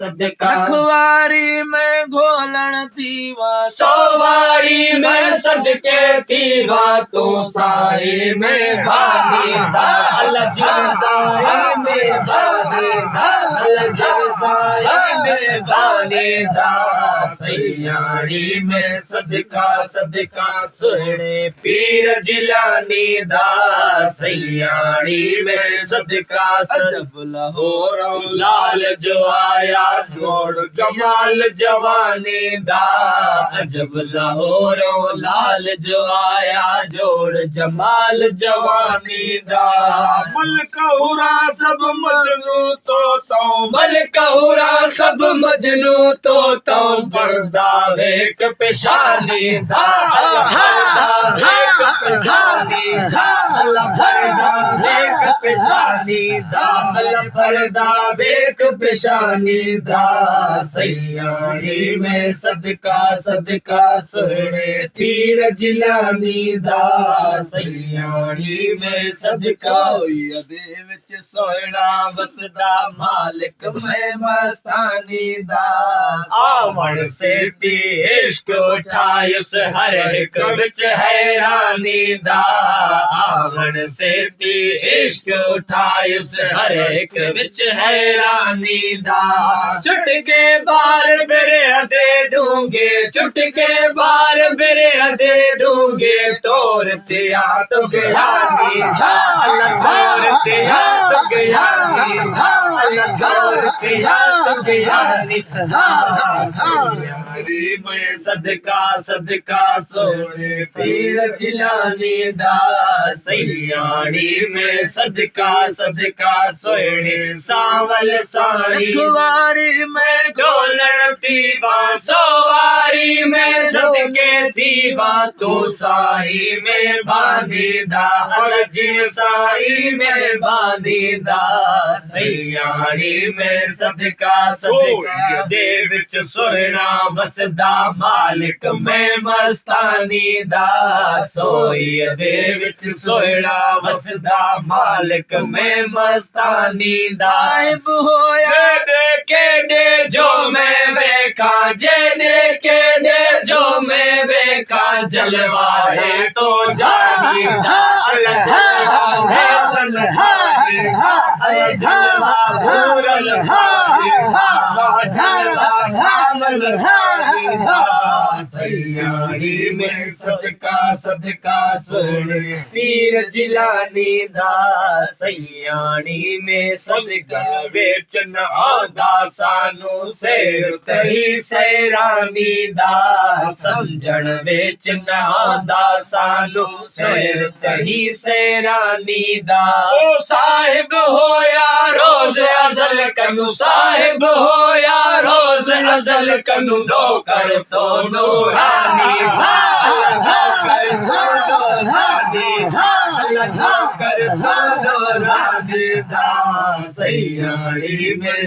सदका रखवारी में घोलण थीवा सवारी में सदके थीवा तो साई में बानी दाल जब साई में बानी दाल जब साई में बानी दा सयाड़ी में सदका सदका सुने पीर जिलानी दा सयाड़ी में सदका अजब लाहौर लाल जो आया जोड़ जमाल जवानी दा अजब लाहौरो लाल जो आया जोड़ जमाल जवानी दा मलकहुरा सब मजनू तो मलकहुरा सब मजनू तो पर्दा वेक पेशानी दा पर्दा वेक पेशानी दा पर्दा वेक पेशानी दा पर्दा वेक पेशानी दा सयाड़ी में सदका सदका सुने पीर जिलानी दा सयाड़ी में सदका दे विच सोहना बसदा मालिक मैं मस्तानी दा आवण से ती इश्क उठायुस हर एक विच हैरानी दा आवण से ती इश्क उठायुस हर एक विच हैरानी दा चुटके बार बिरे दे दूंगे चुटके बार बिरे दे दूंगे तोर तिया तो गयानी तोर तिया तो गयानी तोर तिया तो गयानी सयाड़ी में सदका सदका सोने पीर जिलानी दा सयाड़ी में सदका सदका सोने सावल साड़ी रखवारी में डोलण थीवा सवारी में सदके थीवा तो साई में बांधी दा जिन साई में बांधी दा सयाड़ी में सदका सदका दे विच सोहना बसदा मालिक मैं मस्तानी दा सोई दे विच सोहना बसदा मालिक मैं मस्तानी दा साहिब होया के दे जो मैं वेखा जे दे के दे जो मैं वेखा जलवा है तो जानी ढाल है तन सारी अरे जलवा भूरल सारी जलवा धामल सारी सयाड़ी में सदका सदका सुने पीर जिलानी दा सयाड़ी में सदका बेचन आदा सानू सेर तही सैरानी दा समझण बेचन आदा सानू सेर तही सैरानी दा ओ साहिब होया रोज अजल कनु साहिब होया रोज अजल कनु नौकर तो नूरानी नौकर तो नूरानी नौकर तो नूरानी दा सयाड़ी में